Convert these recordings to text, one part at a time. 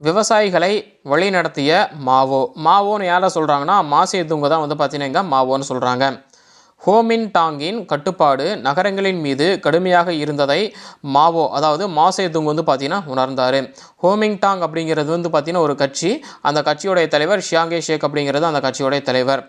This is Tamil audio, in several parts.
விவசாயிகளை வழிநடத்திய மாவோ. மாவோன்னு யாரை சொல்கிறாங்கன்னா மாசேதுங்க தான் வந்து பார்த்தீங்கன்னா மாவோன்னு சொல்கிறாங்க. ஹோமின்டாங்கின் கட்டுப்பாடு நகரங்களின் மீது கடுமையாக இருந்ததை மாவோ அதாவது மாசேதுங் வந்து பார்த்தீங்கன்னா உணர்ந்தார். ஹோமிங்டாங் அப்படிங்கிறது வந்து பார்த்தீங்கன்னா ஒரு கட்சி, அந்த கட்சியோடைய தலைவர் ஷியாங்கே ஷேக் அப்படிங்கிறது அந்த கட்சியோடைய தலைவர்.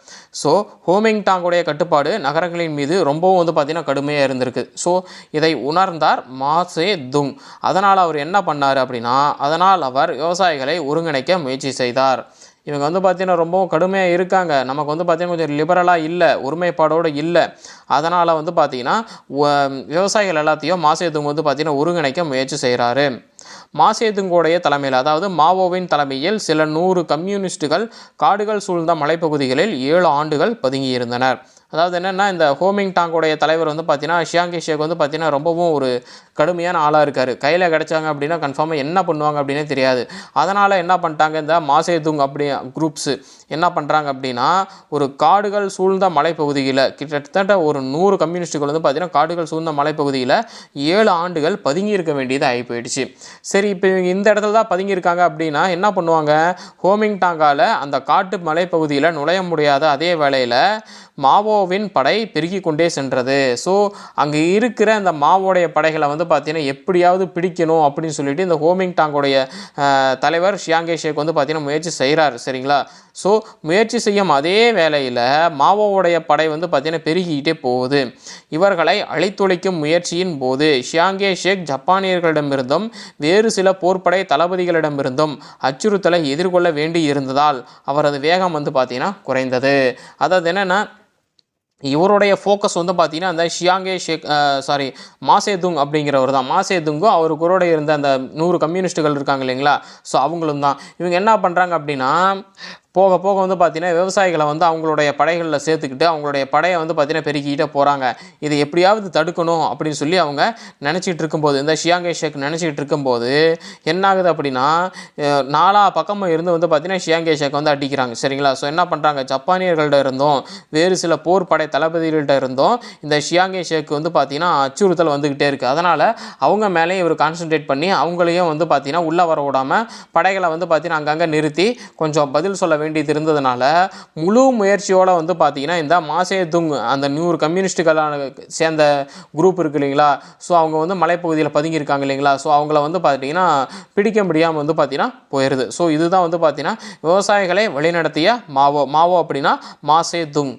ஸோ ஹோமிங்டாங்குடைய கட்டுப்பாடு நகரங்களின் மீது ரொம்பவும் வந்து பார்த்தீங்கன்னா கடுமையாக இருந்திருக்கு. ஸோ இதை உணர்ந்தார் மாசேதுங். அதனால் அவர் என்ன பண்ணார் அப்படின்னா, அதனால் அவர் விவசாயிகளை ஒருங்கிணைக்க முயற்சி செய்தார். இவங்க வந்து பார்த்தீங்கன்னா ரொம்பவும் கடுமையாக இருக்காங்க, நமக்கு வந்து பார்த்தீங்கன்னா கொஞ்சம் லிபரலாக இல்லை, ஒருமைப்பாடோடு இல்லை. அதனால் வந்து பார்த்தீங்கன்னா விவசாயிகள் எல்லாத்தையும் மாசேதுங் வந்து பார்த்தீங்கன்னா ஒருங்கிணைக்க முயற்சி செய்கிறாரு. மாசேதுங்கோடைய தலைமையில் அதாவது மாவோவின் தலைமையில் சில 100 கம்யூனிஸ்டுகள் காடுகள் சூழ்ந்த மலைப்பகுதிகளில் 7 ஆண்டுகள் பதுங்கியிருந்தனர். அதாவது என்னென்னா, இந்த ஹோமிங்டாங்கோடைய தலைவர் வந்து பார்த்தீங்கன்னா ஷியாங்கே ஷேக் வந்து பார்த்தீங்கன்னா ரொம்பவும் ஒரு கடுமையான ஆளாக இருக்கார். கையில் கிடச்சாங்க அப்படின்னா கன்ஃபார்மாக என்ன பண்ணுவாங்க அப்படின்னே தெரியாது. அதனால் என்ன பண்ணிட்டாங்க, இந்த மாசேதுங் அப்படி குரூப்ஸு என்ன பண்ணுறாங்க அப்படின்னா, ஒரு காடுகள் சூழ்ந்த மலைப்பகுதியில் கிட்டத்தட்ட ஒரு 100 கம்யூனிஸ்ட்டுகள் வந்து பார்த்தீங்கன்னா காடுகள் சூழ்ந்த மலைப்பகுதியில் 7 ஆண்டுகள் பதுங்கி இருக்க வேண்டியது ஆகி போயிடுச்சு. சரி, இப்போ இவங்க இந்த இடத்துல தான் பதுங்கியிருக்காங்க அப்படின்னா என்ன பண்ணுவாங்க, ஹோமிங்டாங்கால் அந்த காட்டு மலைப்பகுதியில் நுழைய முடியாத அதே வேளையில் மாவோவின் படை பெருகி கொண்டே சென்றது. ஸோ அங்கே இருக்கிற அந்த மாவோடைய படைகளை வந்து பார்த்தீங்கன்னா எப்படியாவது பிடிக்கணும் அப்படின்னு சொல்லிட்டு இந்த ஹோமிங்டாங்கோடைய தலைவர் ஷியாங்கே ஷேக் வந்து பார்த்தீங்கன்னா முயற்சி செய்கிறார். சரிங்களா? ஸோ முயற்சி செய்யும் அதே வேளையில் மாவோவுடைய படை வந்து பார்த்தீங்கன்னா பெருகிக்கிட்டே போகுது. இவர்களை அழித்தொழிக்கும் முயற்சியின் போது ஷியாங்கே ஷேக் ஜப்பானியர்களிடமிருந்தும் வேறு சில போர்ப்படை தளபதிகளிடமிருந்தும் அச்சுறுத்தலை எதிர்கொள்ள வேண்டி இருந்ததால் அவரது வேகம் வந்து பார்த்தீங்கன்னா குறைந்தது. அதாவது என்னென்னா, இவருடைய ஃபோக்கஸ் வந்து பார்த்தீங்கன்னா அந்த ஷியாங்கே ஷேக் மாசேதுங் அப்படிங்கிறவர் தான். மாசேதுங்கும் அவர் கூட இருந்த அந்த 100 கம்யூனிஸ்ட்டுகள் இருக்காங்க இல்லைங்களா, ஸோ அவங்களும் தான். இவங்க என்ன பண்ணுறாங்க அப்படின்னா, போக போக வந்து பார்த்தீங்கன்னா விவசாயிகளை வந்து அவங்களுடைய படைகளில் சேர்த்துக்கிட்டு அவங்களுடைய படையை வந்து பார்த்தீங்கன்னா பெருக்கிக்கிட்டே போகிறாங்க. இதை எப்படியாவது தடுக்கணும் அப்படின்னு சொல்லி அவங்க நினச்சிட்டு இருக்கும்போது, இந்த ஷியாங்கே ஷேக் நினச்சிக்கிட்டு இருக்கும்போது என்ன ஆகுது அப்படின்னா, நாலா பக்கமும் இருந்து வந்து பார்த்தீங்கன்னா ஷியாங்கே ஷேக் வந்து அடிக்கிறாங்க. சரிங்களா? ஸோ என்ன பண்ணுறாங்க, ஜப்பானியர்கள்ட்ட இருந்தும் வேறு சில போர் படை தளபதிகள்கிட்ட இருந்தும் இந்த ஷியாங்கே ஷேக் வந்து பார்த்தீங்கன்னா அச்சுறுத்தல் வந்துக்கிட்டே இருக்குது. அதனால் அவங்க மேலேயும் இவர் கான்சன்ட்ரேட் பண்ணி அவங்களையும் வந்து பார்த்தீங்கன்னா உள்ளே வர விடாமல் படைகளை வந்து பார்த்தீங்கன்னா அங்கங்கே நிறுத்தி கொஞ்சம் பதில் சொல்ல வேண்டியது இருந்ததுனால முழு முயற்சியோடு வந்து பார்த்தீங்கன்னா இந்த மாசேதுங் அந்த 100 கம்யூனிஸ்டுகளான சேர்ந்த குரூப் இருக்கு இல்லைங்களா, ஸோ அவங்க வந்து மலைப்பகுதியில் பதுங்கியிருக்காங்க இல்லைங்களா, ஸோ அவங்கள வந்து பார்த்தீங்கன்னா பிடிக்க முடியாமல் வந்து பார்த்தீங்கன்னா போயிடுது. ஸோ இதுதான் வந்து பார்த்தீங்கன்னா விவசாயிகளை வழிநடத்திய மாவோ. மாவோ அப்படின்னா மாசேதுங்.